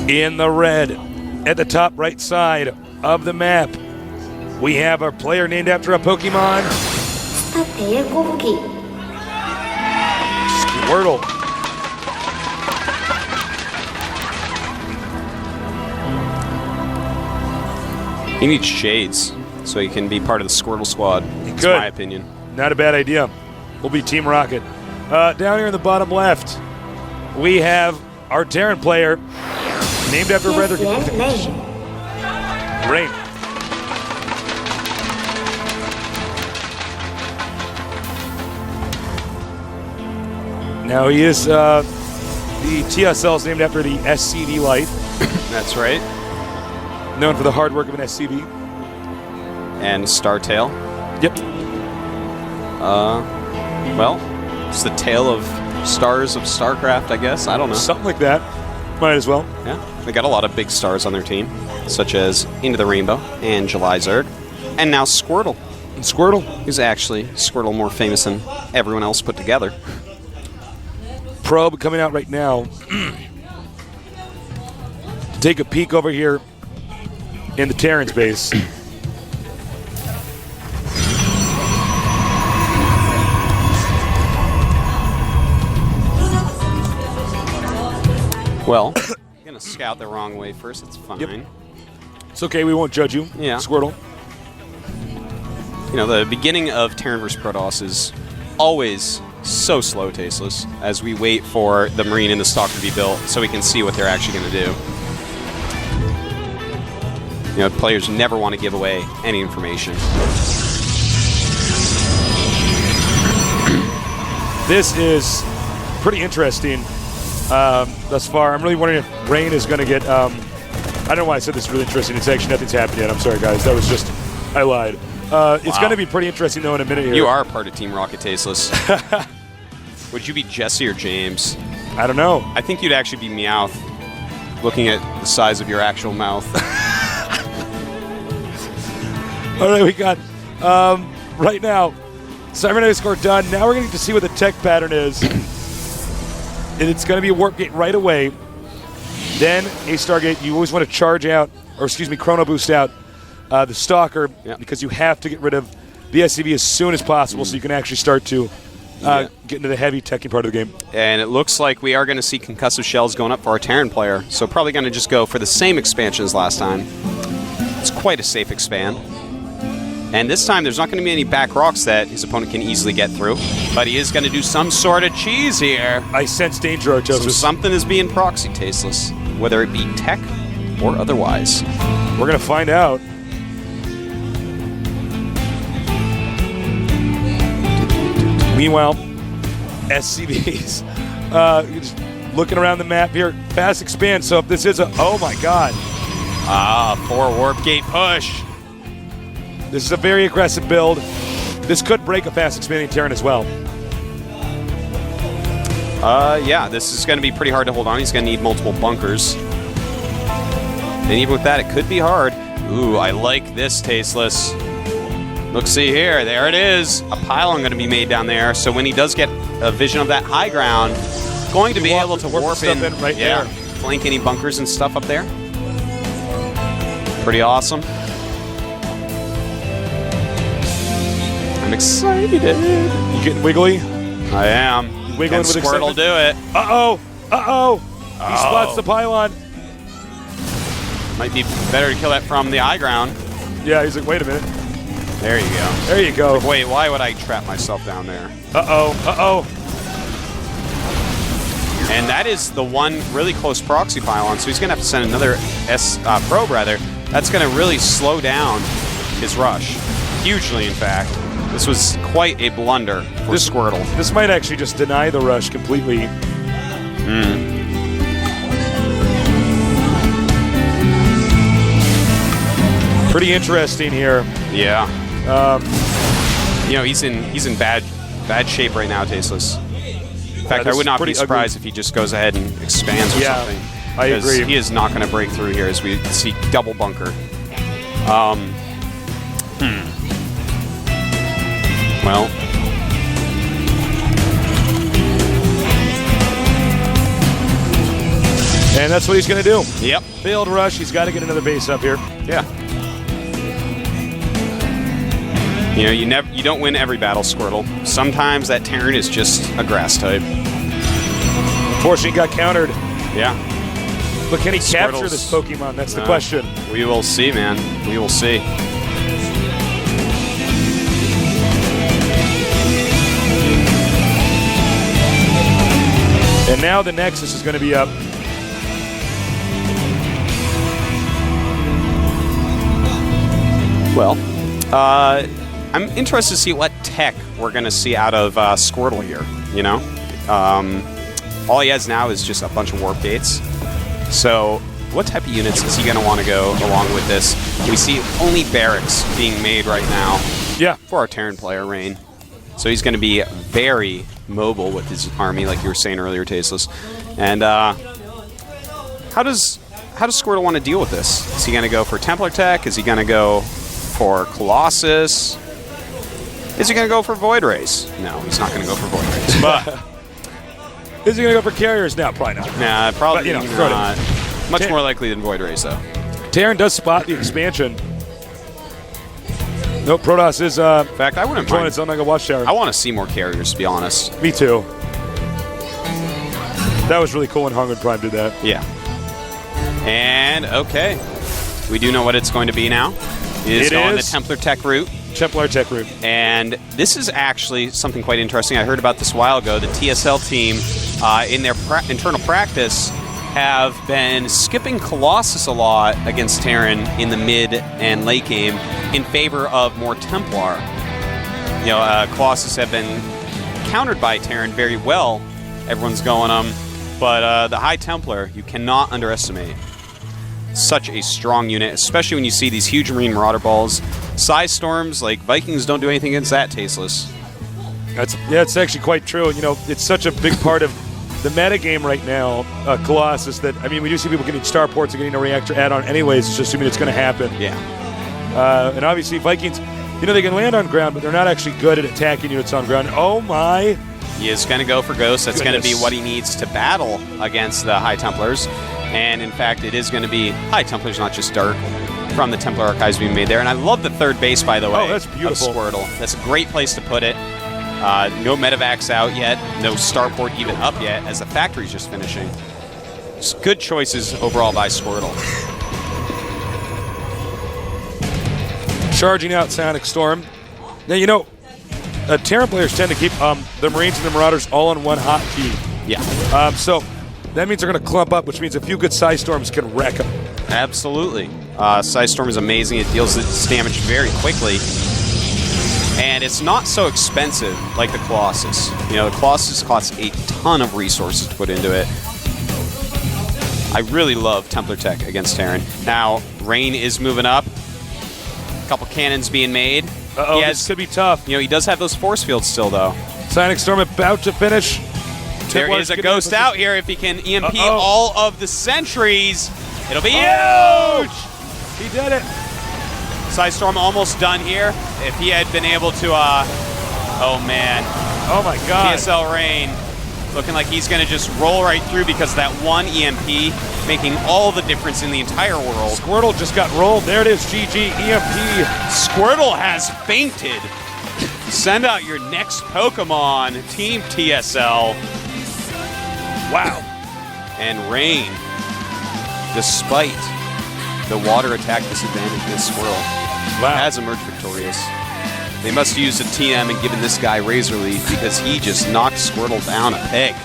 In the red, at the top right side of the map, we have a player named after a Pokemon. Squirtle. He needs shades so he can be part of the Squirtle squad. That's my opinion. Not a bad idea. We'll be Team Rocket. Down here in the bottom left, we have our Terran player named after a rather Rain. Now he is the TSL is named after the SCV light. That's right. Known for the hard work of an SCV. And Startail. Yep. Well, it's the tale of stars of StarCraft, I guess. I don't know. Something like that. Might as well. Yeah. They got a lot of big stars on their team, such as Into the Rainbow and July Zerg, and now Squirtle. And Squirtle? Who's actually Squirtle more famous than everyone else put together. Probe coming out right now. Take a peek over here in the Terran's base. Well, I'm going to scout the wrong way first. It's fine. Yep. It's okay. We won't judge you. Yeah. Squirtle. You know, the beginning of Terran vs. Protoss is always so slow, Tasteless, as we wait for the Marine and the Stalker to be built so we can see what they're actually going to do. You know, players never want to give away any information. This is pretty interesting thus far. I'm really wondering if Rain is going to get... I don't know why I said this is really interesting. It's actually nothing's happened yet. I'm sorry, guys. That was just... I lied. It's going to be pretty interesting, though, in a minute here. You are part of Team Rocket, Tasteless. Would you be Jesse or James? I don't know. I think you'd actually be Meowth, looking at the size of your actual mouth. All right, we got, right now, Cybernetic score done. Now we're going to see what the tech pattern is. And it's going to be a warp gate right away. Then a Stargate. You always want to charge out, or excuse me, chrono boost out the Stalker, because you have to get rid of the SCV as soon as possible so you can actually start to get into the heavy teching part of the game. And it looks like we are going to see concussive shells going up for our Terran player, so probably going to just go for the same expansion as last time. It's quite a safe expand. And this time there's not going to be any back rocks that his opponent can easily get through, but he is going to do some sort of cheese here. I sense danger, Artosis. So something is being proxy, Tasteless, whether it be tech or otherwise. We're going to find out. Meanwhile, SCVs, just looking around the map here, fast expand. So if this is a, oh my God. 4 warp gate push. This is a very aggressive build. This could break a fast expanding Terran as well. Yeah, this is going to be pretty hard to hold on. He's going to need multiple bunkers. And even with that, it could be hard. Ooh, I like this, Tasteless. Look, see here. There it is. A pylon going to be made down there. So when he does get a vision of that high ground, going to be able to warp in right there. Flank any bunkers and stuff up there. Pretty awesome. I'm excited. You getting wiggly? I am. Wiggling with Squirtle excitement? do it. Uh-oh. Uh-oh. He spots the pylon. Might be better to kill that from the high ground. Yeah, he's like, wait a minute. There you go. There you go. Wait, why would I trap myself down there? Uh-oh. Uh-oh. And that is the one really close proxy pylon, so he's going to have to send another probe, rather. That's going to really slow down his rush. Hugely, in fact. This was quite a blunder for Squirtle. This might actually just deny the rush completely. Pretty interesting here. Yeah. You know, he's in bad shape right now, Tasteless. In fact, I would not be surprised if he just goes ahead and expands or something. I agree. He is not going to break through here as we see double bunker. Well. And that's what he's going to do. Yep. Failed rush. He's got to get another base up here. Yeah. You know, you don't win every battle, Squirtle. Sometimes that Terran is just a grass type. Unfortunately, he got countered. Yeah. But can he capture Squirtle's- this Pokemon? That's the question. We will see, man. We will see. And now the Nexus is going to be up. Well, I'm interested to see what tech we're going to see out of Squirtle here, you know? All he has now is just a bunch of warp gates. So what type of units is he going to want to go along with this? We see only barracks being made right now for our Terran player, Rain. So he's going to be very mobile with his army, like you were saying earlier, Tasteless. And how does Squirtle want to deal with this? Is he going to go for Templar Tech? Is he going to go for Colossus? Is he going to go for Void Rays? No, he's not going to go for Void Rays. But is he going to go for carriers? No, probably not. nah, probably But, throw it in. not. Much more likely than Void Rays, though. Terran does spot the expansion. Nope, Protoss is In fact, I wouldn't throwing mind. its own like a watchtower. I want to see more carriers, to be honest. Me too. That was really cool when Hungry Prime did that. Yeah. And, okay. We do know what it's going to be now. It is going the Templar Tech route. Templar Tech route. And this is actually something quite interesting. I heard about this a while ago. The TSL team, in their internal practice, have been skipping Colossus a lot against Terran in the mid and late game in favor of more Templar. You know, Colossus have been countered by Terran very well. Everyone's going them. But the High Templar, you cannot underestimate. Such a strong unit, especially when you see these huge Marine Marauder balls. Size storms, like Vikings don't do anything against that, Tasteless. It's actually quite true. You know, it's such a big part of the meta game right now, Colossus, that, I mean, we do see people getting starports and getting a reactor add-on anyways, it's just assuming it's going to happen. Yeah. And obviously Vikings, you know, they can land on ground, but they're not actually good at attacking units on ground. Oh my. He is going to go for Ghost. That's going to be Goodness. what he needs to battle against the High Templars. And in fact, it is going to be High Templars, not just Dark, from the Templar Archives being made there. And I love the third base, by the way. Oh, that's beautiful. Of Squirtle. That's a great place to put it. No medevacs out yet. No starport even up yet, as the factory's just finishing. Just good choices overall by Squirtle. Charging out Sonic Storm. Now, you know, Terran players tend to keep the Marines and the Marauders all on one hotkey. Yeah. So that means they're going to clump up, which means a few good Size Storms can wreck them. Absolutely. Size Storm is amazing. It deals its damage very quickly. And it's not so expensive like the Colossus. You know, the Colossus costs a ton of resources to put into it. I really love Templar Tech against Terran. Now, Rain is moving up. A couple cannons being made. Uh-oh, this could be tough. You know, he does have those force fields still, though. Sonic Storm about to finish. There is a Ghost out here. If he can EMP all of the sentries, it'll be huge! He did it. Size Storm almost done here. If he had been able to, oh man. Oh my God. GSL Rain looking like he's going to just roll right through because of that one EMP, making all the difference in the entire world. Squirtle just got rolled. There it is, GG, EMP. Squirtle has fainted. Send out your next Pokemon, Team TSL. Wow. And Rain, despite the water attack disadvantage against Squirtle, has emerged victorious. They must have used a TM and given this guy Razor Leaf because he just knocked Squirtle down a peg.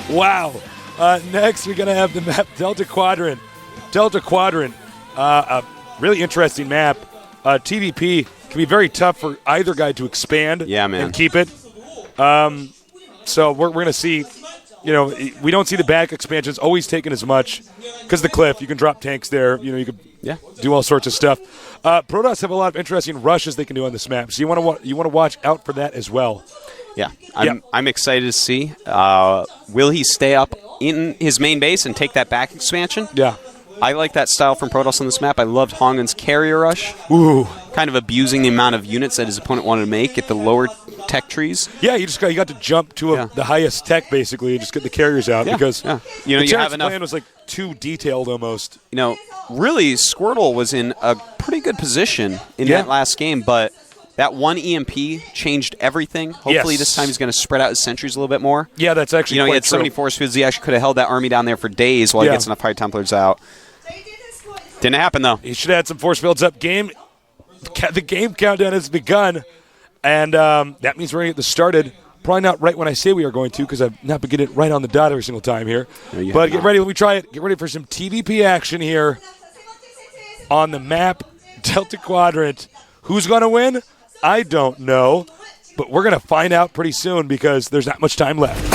Wow. Next, we're going to have the map Delta Quadrant. Delta Quadrant, a really interesting map. TVP can be very tough for either guy to expand and keep it. So we're going to see, you know, we don't see the back expansions always taking as much because the cliff. You can drop tanks there. You know, you can do all sorts of stuff. Protoss have a lot of interesting rushes they can do on this map, so you want to watch out for that as well. Yeah, I'm excited to see. Will he stay up in his main base and take that back expansion? Yeah. I like that style from Protoss on this map. I loved Hongen's carrier rush. Ooh. Kind of abusing the amount of units that his opponent wanted to make at the lower tech trees. Yeah, you got to jump to the highest tech basically and just get the carriers out because you know, the you have Terran's enough. plan was like too detailed almost. You know, really, Squirtle was in a pretty good position in that last game, but that one EMP changed everything. Hopefully this time he's going to spread out his sentries a little bit more. Yeah, that's actually he quite had true. 74 speeds. He actually could have held that army down there for days while he gets enough High Templars out. Didn't happen, though. He should have had some force fields up. The game countdown has begun, and that means we're going to get this started. Probably not right when I say we are going to, because I've not been getting it right on the dot every single time here. No, but get ready. Let me try it. Get ready for some TVP action here on the map, Delta Quadrant. Who's going to win? I don't know, but we're going to find out pretty soon because there's not much time left.